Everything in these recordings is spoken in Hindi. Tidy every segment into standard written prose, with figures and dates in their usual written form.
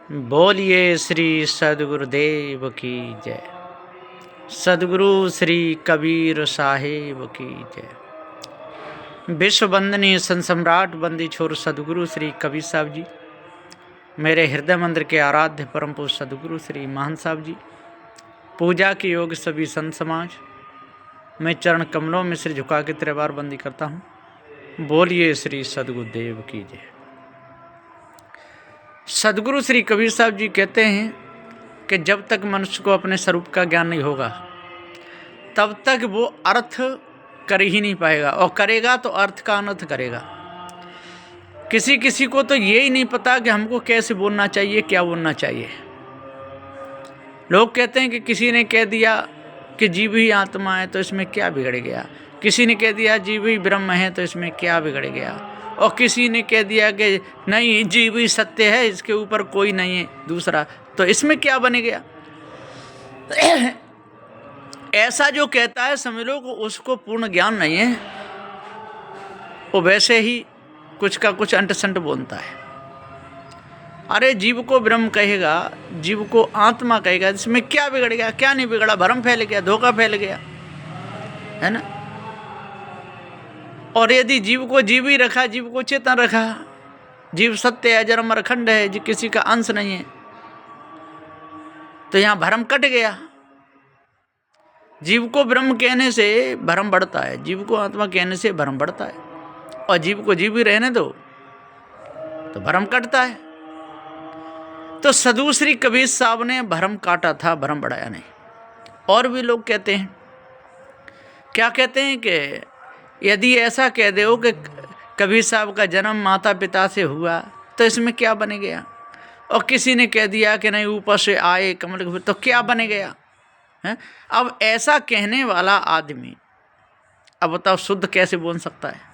बोलिए श्री सद्गुरुदेव की जय। सद्गुरु श्री कबीर साहिब की जय। विश्व वंदनीय संत सम्राट बंदी छोर सद्गुरु श्री कबीर साहब जी, मेरे हृदय मंदिर के आराध्य परम पूज्य सद्गुरु श्री महंत साहब जी, पूजा के योग सभी संत समाज, मैं चरण कमलों में सिर झुका के त्रिवार बंदी करता हूँ। बोलिए श्री सद्गुरुदेव की जय। सद्गुरु श्री कबीर साहब जी कहते हैं कि जब तक मनुष्य को अपने स्वरूप का ज्ञान नहीं होगा तब तक वो अर्थ कर ही नहीं पाएगा, और करेगा तो अर्थ का अनर्थ करेगा। किसी किसी को तो ये ही नहीं पता कि हमको कैसे बोलना चाहिए, क्या बोलना चाहिए। लोग कहते हैं कि किसी ने कह दिया कि जीव ही आत्मा है तो इसमें क्या बिगड़ गया, किसी ने कह दिया जीव ही ब्रह्म है तो इसमें क्या बिगड़ गया, और किसी ने कह दिया कि नहीं जीव ही सत्य है, इसके ऊपर कोई नहीं है दूसरा, तो इसमें क्या बने गया। ऐसा जो कहता है समझ लो कि उसको पूर्ण ज्ञान नहीं है, वो वैसे ही कुछ का कुछ अंट संट बोलता है। अरे जीव को ब्रह्म कहेगा, जीव को आत्मा कहेगा, इसमें क्या बिगड़ गया, क्या नहीं बिगड़ा, भ्रम फैल गया, धोखा फैल गया, है ना। और यदि जीव को जीव ही रखा, जीव को चेतन रखा, जीव सत्य है, जन्म अखंड है, जी किसी का अंश नहीं है, तो यहाँ भ्रम कट गया। जीव को ब्रह्म कहने से भ्रम बढ़ता है, जीव को आत्मा कहने से भ्रम बढ़ता है, और जीव को जीव ही रहने दो तो भ्रम कटता है। तो सद्गुरु श्री कबीर साहब ने भ्रम काटा था, भ्रम बढ़ाया नहीं। और भी लोग कहते हैं, क्या कहते हैं कि यदि ऐसा कह दो कि कबीर साहब का जन्म माता पिता से हुआ तो इसमें क्या बने गया, और किसी ने कह दिया कि नहीं ऊपर से आए कमल के, तो क्या बने गया है। अब ऐसा कहने वाला आदमी अब बताओ शुद्ध कैसे बोल सकता है?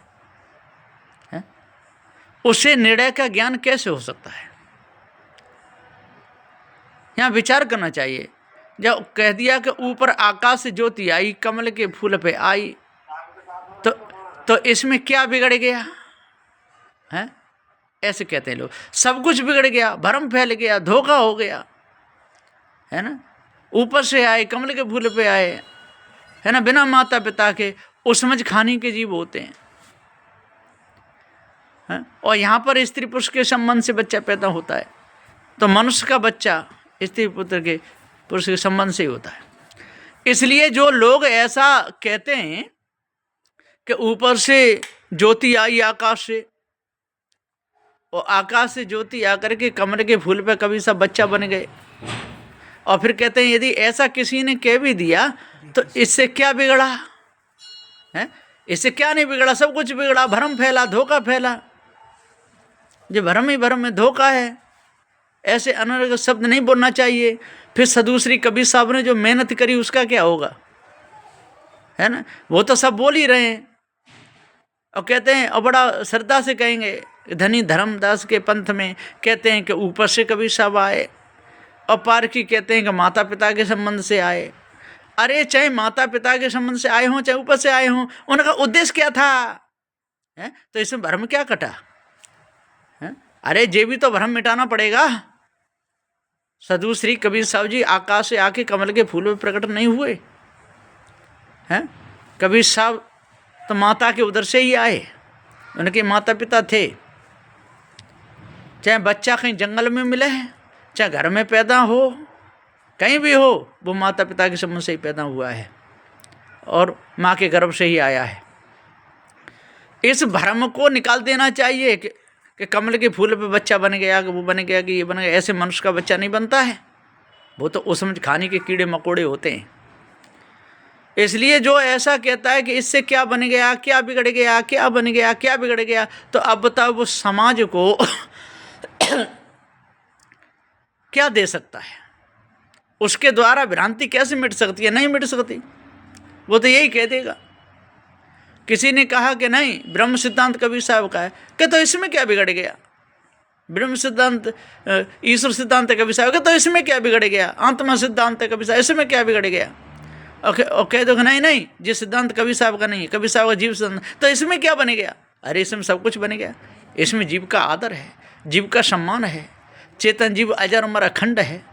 उसे निर्णय का ज्ञान कैसे हो सकता है? यहाँ विचार करना चाहिए। जब कह दिया कि ऊपर आकाश से ज्योति आई, कमल के फूल पे आई, तो इसमें क्या बिगड़ गया है? ऐसे कहते हैं लोग। सब कुछ बिगड़ गया, भ्रम फैल गया, धोखा हो गया, है ना। ऊपर से आए, कमल के फूल पे आए, है ना, बिना माता पिता के, उस समझ खाने के जीव होते हैं, है? और यहाँ पर स्त्री पुरुष के संबंध से बच्चा पैदा होता है, तो मनुष्य का बच्चा स्त्री पुत्र के पुरुष के संबंध से ही होता है। इसलिए जो लोग ऐसा कहते हैं कि ऊपर से ज्योति आई आकाश से, और आकाश से ज्योति आकर के कमल के फूल पे कभी सब बच्चा बन गए, और फिर कहते हैं यदि ऐसा किसी ने कह भी दिया तो इससे क्या बिगड़ा है? इससे क्या नहीं बिगड़ा, सब कुछ बिगड़ा, भ्रम फैला, धोखा फैला। जो भ्रम ही भ्रम में धोखा है, ऐसे अनर्गल शब्द नहीं बोलना चाहिए। फिर सद्गुरु श्री कबीर साहब ने जो मेहनत करी उसका क्या होगा, है ना। वो तो सब बोल ही रहे हैं, और कहते हैं, और बड़ा श्रद्धा से कहेंगे, धनी धर्मदास के पंथ में कहते हैं कि ऊपर से कबीर साहब आए, और पारखी कहते हैं कि माता पिता के संबंध से आए। अरे चाहे माता पिता के संबंध से आए हों, चाहे ऊपर से आए हों, उनका उद्देश्य क्या था है? तो इसमें भ्रम क्या कटा है? अरे ये भी तो भ्रम मिटाना पड़ेगा। सद्गुरु श्री कबीर साहब जी आकाश से आके कमल के फूल में प्रकट नहीं हुए हैं। कबीर साहब तो माता के उदर से ही आए, उनके माता पिता थे। चाहे बच्चा कहीं जंगल में मिले, चाहे घर में पैदा हो, कहीं भी हो, वो माता पिता के संबंध से ही पैदा हुआ है और माँ के गर्भ से ही आया है। इस भ्रम को निकाल देना चाहिए कि कमल के फूल पे बच्चा बन गया, कि वो बन गया, कि ये बन गया। ऐसे मनुष्य का बच्चा नहीं बनता है, वो तो उस समझ खाने के कीड़े मकोड़े होते हैं। इसलिए जो ऐसा कहता है कि इससे क्या बन गया, क्या बिगड़ गया, क्या बन गया, क्या बिगड़ गया, तो अब बताओ वो समाज को क्या दे सकता है? उसके द्वारा भ्रांति कैसे मिट सकती है? नहीं मिट सकती। वो तो यही कह देगा। किसी ने कहा कि नहीं ब्रह्म सिद्धांत कबीर साहब का है, कि तो इसमें क्या बिगड़ गया? ब्रह्म सिद्धांत ईश्वर सिद्धांत कबीर साहब का, तो इसमें क्या बिगड़ गया? आत्मा सिद्धांत कबीर साहब, इसमें क्या बिगड़ गया? और कह दो नहीं नहीं ये सिद्धांत कबीर साहब का नहीं है, कबीर साहब का जीव सिद्धांत, तो इसमें क्या बन गया? अरे इसमें सब कुछ बन गया। इसमें जीव का आदर है, जीव का सम्मान है, चेतन जीव अजर अमर अखंड है,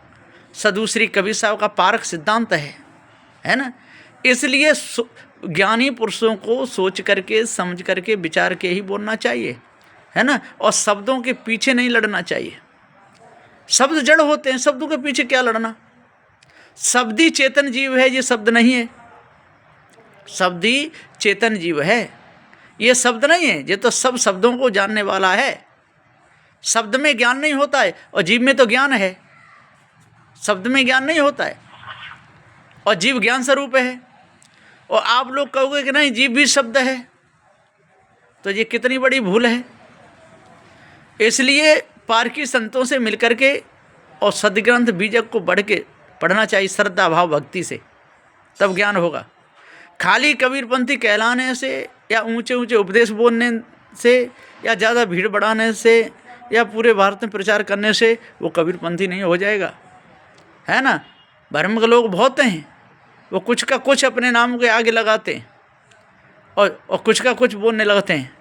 सदूसरी कबीर साहब का पारक सिद्धांत है ना। इसलिए ज्ञानी पुरुषों को सोच करके समझ करके विचार के ही बोलना चाहिए, है ना। और शब्दों के पीछे नहीं लड़ना चाहिए। शब्द जड़ होते हैं, शब्दों के पीछे क्या लड़ना। शब्दी चेतन जीव है, ये शब्द नहीं है। शब्दी चेतन जीव है, ये शब्द नहीं है। ये तो सब शब्दों को जानने वाला है। शब्द में ज्ञान नहीं होता है और जीव में तो ज्ञान है। शब्द में ज्ञान नहीं होता है और जीव ज्ञान स्वरूप है। और आप लोग कहोगे कि नहीं जीव भी शब्द है, तो ये कितनी बड़ी भूल है। इसलिए पारकी संतों से मिलकर के और सदग्रंथ बीजक को बढ़ के पढ़ना चाहिए श्रद्धा भाव भक्ति से, तब ज्ञान होगा। खाली कबीरपंथी कहलाने से या ऊंचे ऊंचे उपदेश बोलने से या ज़्यादा भीड़ बढ़ाने से या पूरे भारत में प्रचार करने से वो कबीरपंथी नहीं हो जाएगा, है ना। भ्रम के लोग बहुत हैं, वो कुछ का कुछ अपने नाम के आगे लगाते हैं और कुछ का कुछ बोलने लगते हैं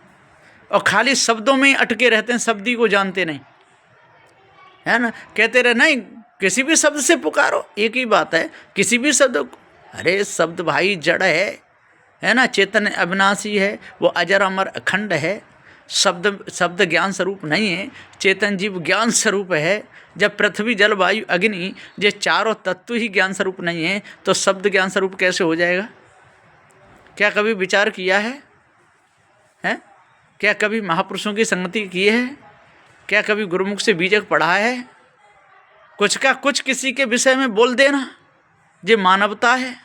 और खाली शब्दों में अटके रहते हैं, शब्दी को जानते नहीं, है ना। कहते रहे नहीं किसी भी शब्द से पुकारो, एक ही बात है किसी भी शब्द। अरे शब्द भाई जड़ है ना, चेतन अविनाशी है, वो अजर अमर अखंड है। शब्द ज्ञान स्वरूप नहीं है, चेतन जीव ज्ञान स्वरूप है। जब पृथ्वी जल वायु अग्नि ये चारों तत्व ही ज्ञान स्वरूप नहीं है तो शब्द ज्ञान स्वरूप कैसे हो जाएगा। क्या कभी विचार किया है? क्या कभी महापुरुषों की संगति की है? क्या कभी गुरुमुख से बीजक पढ़ा है? कुछ का कुछ किसी के विषय में बोल देना, ये मानवता है,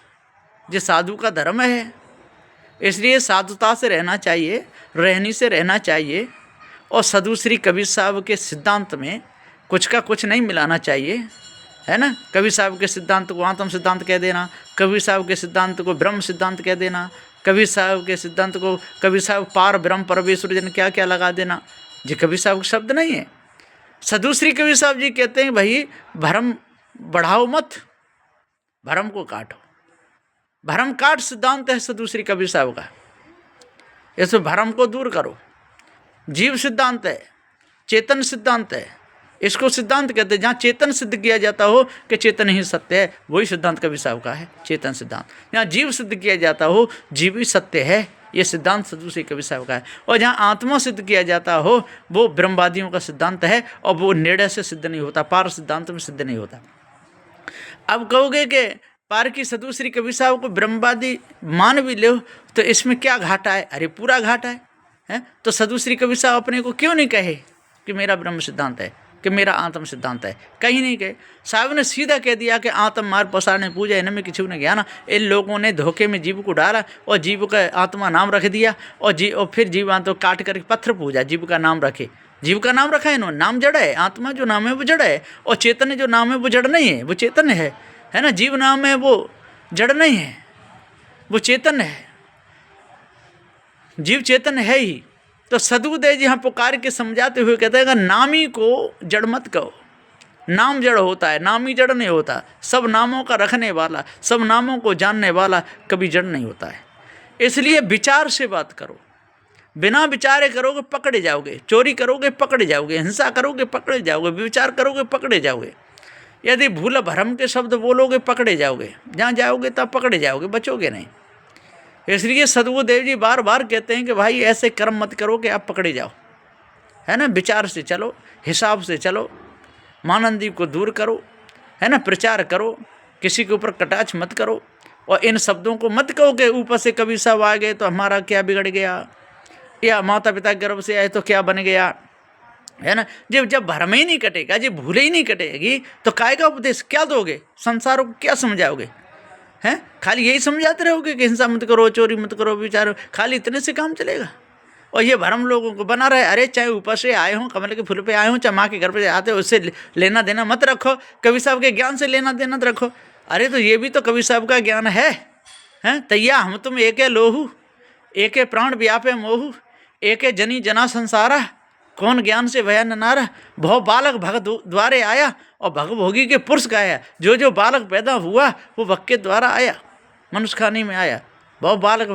ये साधु का धर्म है। इसलिए साधुता से रहना चाहिए, रहनी से रहना चाहिए। और सदूसरी कबीर साहब के सिद्धांत में कुछ का कुछ नहीं मिलाना चाहिए, है ना। कबीर साहब के सिद्धांत को आत्म सिद्धांत कह देना, कबीर साहब के सिद्धांत को ब्रह्म सिद्धांत कह देना, कबीर साहब के सिद्धांत को कबीर साहब पार ब्रह्म परमेश्वर जन क्या क्या लगा देना, ये कबीर साहब का शब्द नहीं है। सदूसरी कबीर साहब जी कहते हैं भाई भ्रम बढ़ाओ मत, भ्रम को काटो। भ्रम काट सिद्धांत है सदूसरी कबीर साहब का, इसमें भ्रम को दूर करो। जीव सिद्धांत है, चेतन सिद्धांत है, इसको सिद्धांत कहते हैं। जहाँ चेतन सिद्ध किया जाता हो कि चेतन ही सत्य है, वही सिद्धांत कबीर साहब का है, चेतन सिद्धांत। जहाँ जीव सिद्ध किया जाता हो जीव ही सत्य है, ये सिद्धांत सदूसरी कबीर साहब का है। और जहाँ आत्मा सिद्ध किया जाता हो वो ब्रह्मवादियों का सिद्धांत है और वो निर्णय से सिद्ध नहीं होता, पार सिद्धांत में सिद्ध नहीं होता। अब कहोगे कि पार की सदूसरी कबीर साहब को ब्रह्मवादी मान भी लो तो इसमें क्या घाटा है? अरे पूरा घाटा है। तो सदूसरी कबीर साहब अपने को क्यों नहीं कहे कि मेरा ब्रह्म सिद्धांत है, कि मेरा आत्म सिद्धांत है? कहीं नहीं कहे। साहब ने सीधा कह दिया कि आत्म मार पसारने पूजा इनमें किसी ने ज्ञान। इन लोगों ने धोखे में जीव को डाला और जीव का आत्मा नाम रख दिया और फिर जीव तो काट करके पत्थर पूजा, जीव का नाम रखे। जीव का नाम रखा है इन्होंने, नाम जड़ है। आत्मा जो नाम है वो जड़ है और चेतन जो नाम है वो जड़ नहीं है, वो चेतन है ना। जीव नाम है वो जड़ नहीं है, वो चेतन है। जीव चेतन है ही। तो सदगुरुदेव जी यहाँ पुकार के समझाते हुए कहते हैं नामी को जड़ मत कहो। नाम जड़ होता है, नामी जड़ नहीं होता। सब नामों का रखने वाला, सब नामों को जानने वाला कभी जड़ नहीं होता है। इसलिए विचार से बात करो। बिना विचारे करोगे पकड़े जाओगे, चोरी करोगे पकड़े जाओगे, हिंसा करोगे पकड़े जाओगे, विचार करोगे पकड़े जाओगे। यदि भूल भरम के शब्द बोलोगे पकड़े जाओगे, जहाँ जाओगे तब पकड़े जाओगे, बचोगे नहीं। इसलिए सदगुरुदेव जी बार बार कहते हैं कि भाई ऐसे कर्म मत करो कि आप पकड़े जाओ, है ना। विचार से चलो, हिसाब से चलो, मानंदी को दूर करो, है ना। प्रचार करो, किसी के ऊपर कटाक्ष मत करो और इन शब्दों को मत कहो कि ऊपर से कबीर साहब आ गए तो हमारा क्या बिगड़ गया, या माता पिता गर्भ से आए तो क्या बन गया, है ना। जब भरम ही नहीं कटेगा, जब भूल ही नहीं कटेगी तो काय का उपदेश क्या दोगे? संसारों को क्या समझाओगे? हैं खाली यही समझाते रहोगे कि हिंसा मत करो, चोरी मत करो, विचारो, खाली इतने से काम चलेगा? और ये भरम लोगों को बना रहे। अरे चाहे ऊपर से आए हों, कमल के फूल पे आए हों, चाहे माँ के घर पे आते हो, उससे लेना देना मत रखो। कबीर साहब के ज्ञान से लेना देना रखो। अरे तो ये भी तो कबीर साहब का ज्ञान है। तैया हम तुम एक लोहू, एक प्राण व्यापे मोहू, एक जनी जना संसारा, कौन ज्ञान से भया न नारा। भव बालक भग द्वारे आया और भग भोगी के पुरुष गाया। जो जो बालक पैदा हुआ वो भग के द्वारा आया, मनुष्य खानी में आया। भव बालक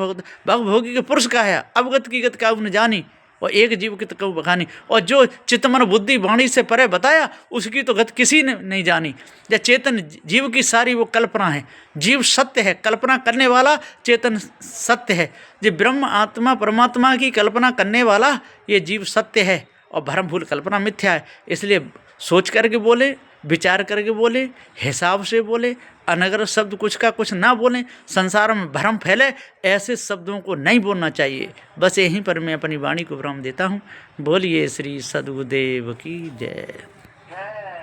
भग भोगी के पुरुष गाया। अवगत की गत काबू न जानी और एक जीव की तो कबू बखानी। और जो चित्तमन बुद्धि वाणी से परे बताया, उसकी तो गति किसी ने नहीं जानी। या चेतन जीव की सारी वो कल्पना है, जीव सत्य है, कल्पना करने वाला चेतन सत्य है। जो ब्रह्म आत्मा परमात्मा की कल्पना करने वाला ये जीव सत्य है, और भ्रम भूल कल्पना मिथ्या है। इसलिए सोच करके बोले, विचार करके बोले, हिसाब से बोले, अनगर शब्द कुछ का कुछ ना बोलें। संसार में भ्रम फैले, ऐसे शब्दों को नहीं बोलना चाहिए। बस यहीं पर मैं अपनी वाणी को विराम देता हूँ। बोलिए श्री सद्गुरुदेव की जय।